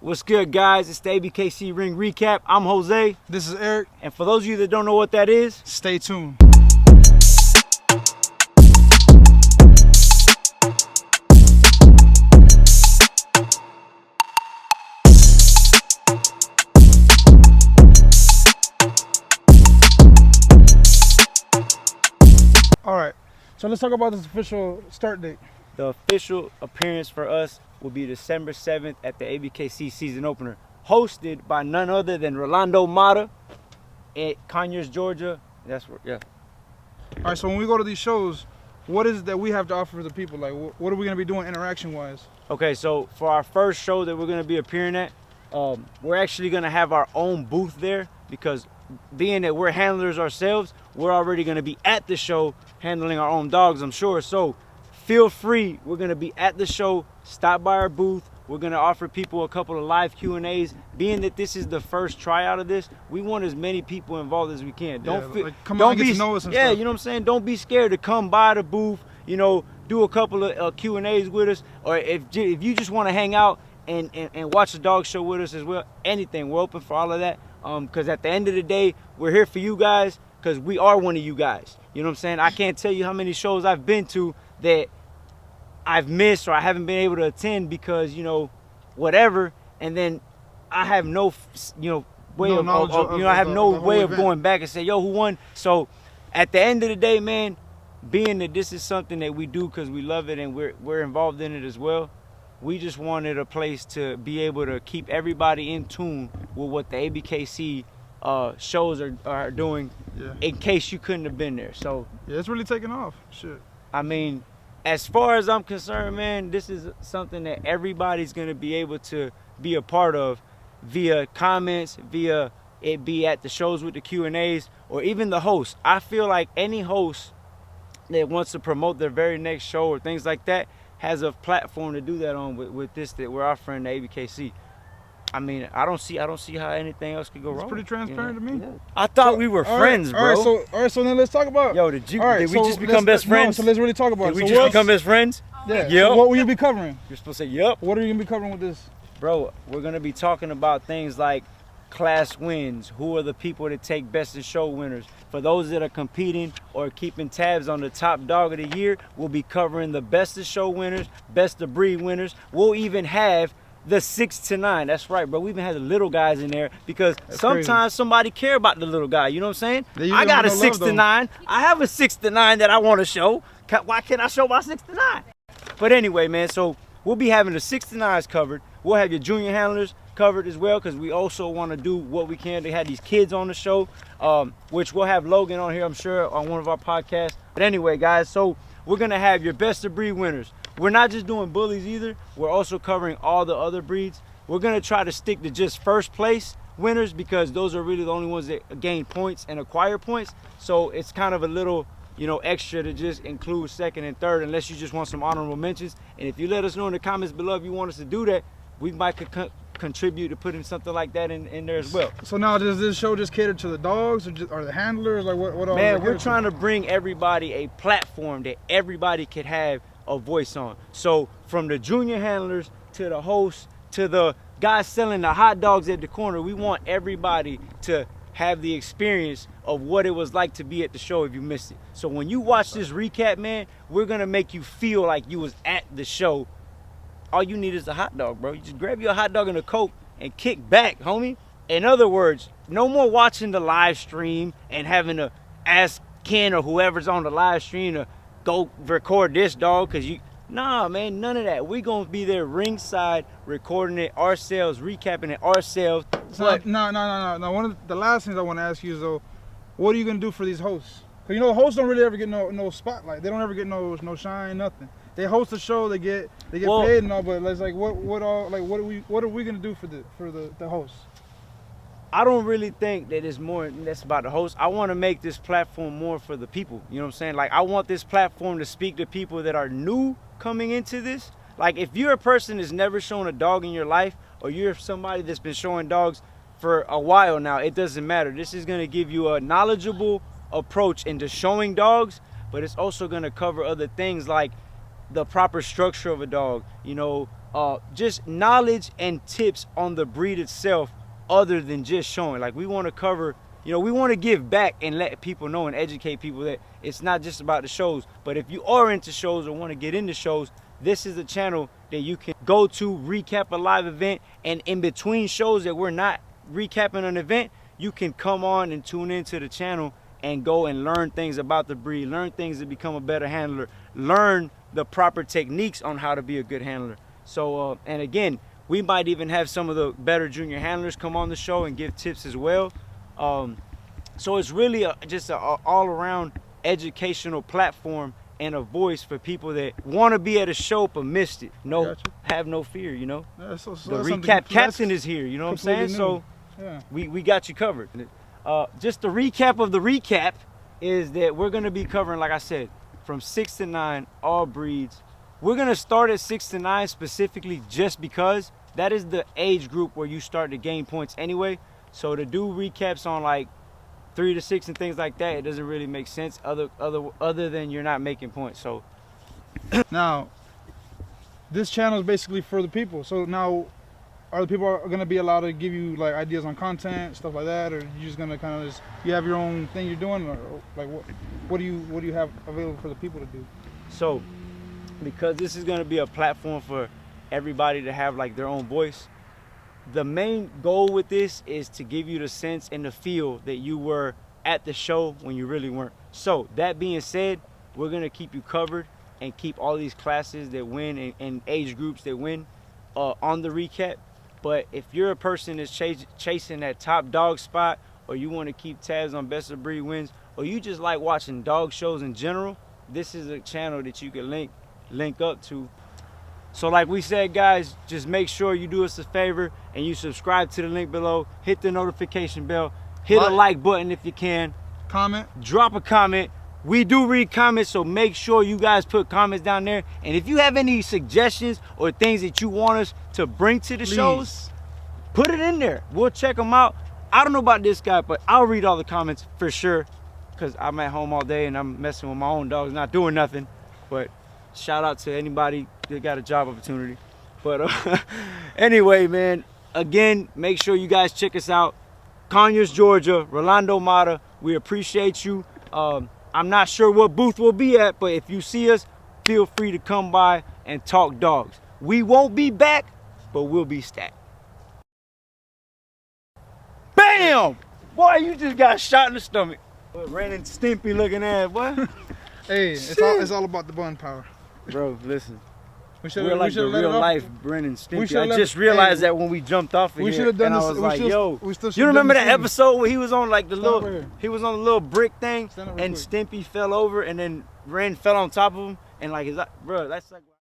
What's good, guys? It's the ABKC Ring Recap. I'm Jose. This is Eric. And for those of you that don't know what that is, stay tuned. All right, so let's talk about this official start date. The official appearance for us will be December 7th at the ABKC season opener, hosted by none other than Rolando Mata at Conyers, Georgia. That's where, yeah. All right, so when we go to these shows, what is it that we have to offer the people? Like, what are we going to be doing interaction-wise? Okay, so for our first show that we're going to be appearing at, we're actually going to have our own booth there because being that we're handlers ourselves, we're already going to be at the show handling our own dogs, I'm sure. So feel free. We're going to be at the show. Stop by our booth. We're going to offer people a couple of live Q&As. Being that this is the first tryout of this, we want as many people involved as we can. Come on, get to know us and stuff. You know what I'm saying? Don't be scared to come by the booth, you know, do a couple of Q&As with us. Or if you just want to hang out and watch the dog show with us as well, anything. We're open for all of that. Because at the end of the day, we're here for you guys because we are one of you guys. You know what I'm saying? I can't tell you how many shows I've been to that I've missed or I haven't been able to attend because, you know, whatever. And then I have no, way of going back and say, yo, who won? So at the end of the day, man, being that this is something that we do because we love it and we're involved in it as well, we just wanted a place to be able to keep everybody in tune with what the ABKC shows are doing in case you couldn't have been there. So yeah, it's really taking off. Shit. I mean, as far as I'm concerned, man, this is something that everybody's going to be able to be a part of via comments, via it be at the shows with the Q&As, or even the host. I feel like any host that wants to promote their very next show or things like that has a platform to do that on with this that we're offering the ABKC. I mean, I don't see how anything else could go wrong. It's pretty transparent to me. Yeah. I thought we were friends, bro. All right, so then let's talk about. Yo, did we just become best friends? No, so let's really talk about it. Did we just become best friends? Yeah. Yep. So what will you be covering? You're supposed to say yep. What are you gonna be covering with this? Bro, we're gonna be talking about things like class wins. Who are the people that take best in show winners? For those that are competing or keeping tabs on the top dog of the year, we'll be covering the best of show winners, best of breed winners. We'll even have the 6 to 9. That's right, bro. We even have the little guys in there because sometimes somebody care about the little guy. You know what I'm saying? I got a 6 to 9. I have a 6 to 9 that I want to show. Why can't I show my 6 to 9? But anyway, man, so we'll be having the 6 to 9s covered. We'll have your junior handlers covered as well because we also want to do what we can to have these kids on the show, which we'll have Logan on here, I'm sure, on one of our podcasts. But anyway, guys, so we're going to have your best of breed winners. We're not just doing bullies either. We're also covering all the other breeds. We're going to try to stick to just first place winners because those are really the only ones that gain points and acquire points. So it's kind of a little, extra to just include second and third unless you just want some honorable mentions. And if you let us know in the comments below if you want us to do that, we might contribute to putting something like that in there as well. So now does this show just cater to the dogs or the handlers? Like what all? Man, we're trying to bring everybody a platform that everybody could have a voice on. So from the junior handlers to the hosts to the guys selling the hot dogs at the corner, we want everybody to have the experience of what it was like to be at the show if you missed it. So when you watch this recap, man, we're gonna make you feel like you was at the show. All you need is a hot dog, bro. You just grab your hot dog and a Coke and kick back, homie. In other words, no more watching the live stream and having to ask Ken or whoever's on the live stream to go record this dog because nah, man, none of that. We're going to be there ringside recording it ourselves, recapping it ourselves. No. One of the last things I want to ask you is, though, what are you going to do for these hosts? Because, the hosts don't really ever get no spotlight. They don't ever get no shine, nothing. They host a show, they get paid and all, but it's like what are we gonna do for the hosts? I don't really think that it's more that's about the host. I want to make this platform more for the people. You know what I'm saying? Like I want this platform to speak to people that are new coming into this. Like if you're a person that's never shown a dog in your life, or you're somebody that's been showing dogs for a while now, it doesn't matter. This is gonna give you a knowledgeable approach into showing dogs, but it's also gonna cover other things like the proper structure of a dog, just knowledge and tips on the breed itself, other than just showing. Like, we want to cover, you know, we want to give back and let people know and educate people that it's not just about the shows. But if you are into shows or want to get into shows, this is a channel that you can go to, recap a live event, and in between shows that we're not recapping an event, you can come on and tune into the channel and go and learn things about the breed, learn things to become a better handler, learn the proper techniques on how to be a good handler. So, and again, we might even have some of the better junior handlers come on the show and give tips as well. So it's really just an all-around educational platform and a voice for people that want to be at a show but missed it. No, have no fear, you know. Yeah, so the recap captain is here, you know what I'm saying? New. So yeah. we got you covered. Just the recap of the recap is that we're going to be covering, like I said, from 6 to 9, all breeds. We're going to start at 6 to 9 specifically just because that is the age group where you start to gain points anyway. So to do recaps on like 3 to 6 and things like that, it doesn't really make sense other than you're not making points. So now this channel is basically for the people. So now, are the people going to be allowed to give you like ideas on content, stuff like that, or are you just going to kind of just, you have your own thing you're doing, or like what do you have available for the people to do? So because this is going to be a platform for everybody to have like their own voice, the main goal with this is to give you the sense and the feel that you were at the show when you really weren't. So that being said, we're going to keep you covered and keep all these classes that win and age groups that win on the recap. But if you're a person that's chasing that top dog spot, or you want to keep tabs on best of breed wins, or you just like watching dog shows in general, this is a channel that you can link up to. So like we said, guys, just make sure you do us a favor and you subscribe to the link below, hit the notification bell, hit a like button if you can, comment, drop a comment. We do read comments, so make sure you guys put comments down there. And if you have any suggestions or things that you want us to bring to the shows, put it in there. We'll check them out. I don't know about this guy, but I'll read all the comments for sure, because I'm at home all day and I'm messing with my own dogs, not doing nothing. But shout out to anybody that got a job opportunity. But anyway, man, again, make sure you guys check us out. Conyers, Georgia, Rolando Mata, we appreciate you. I'm not sure what booth we'll be at, but if you see us, feel free to come by and talk dogs. We won't be back, but we'll be stacked. Bam! Boy, you just got shot in the stomach. Ren and Stimpy looking ass, boy. Hey, it's all about the bun power. Bro, listen. We're like the real life Ren and Stimpy. I just realized that when we jumped off of here, and I was like, yo, you remember that episode where he was on like the little brick thing, and Stimpy fell over, and then Ren fell on top of him, and like, bro, that's like.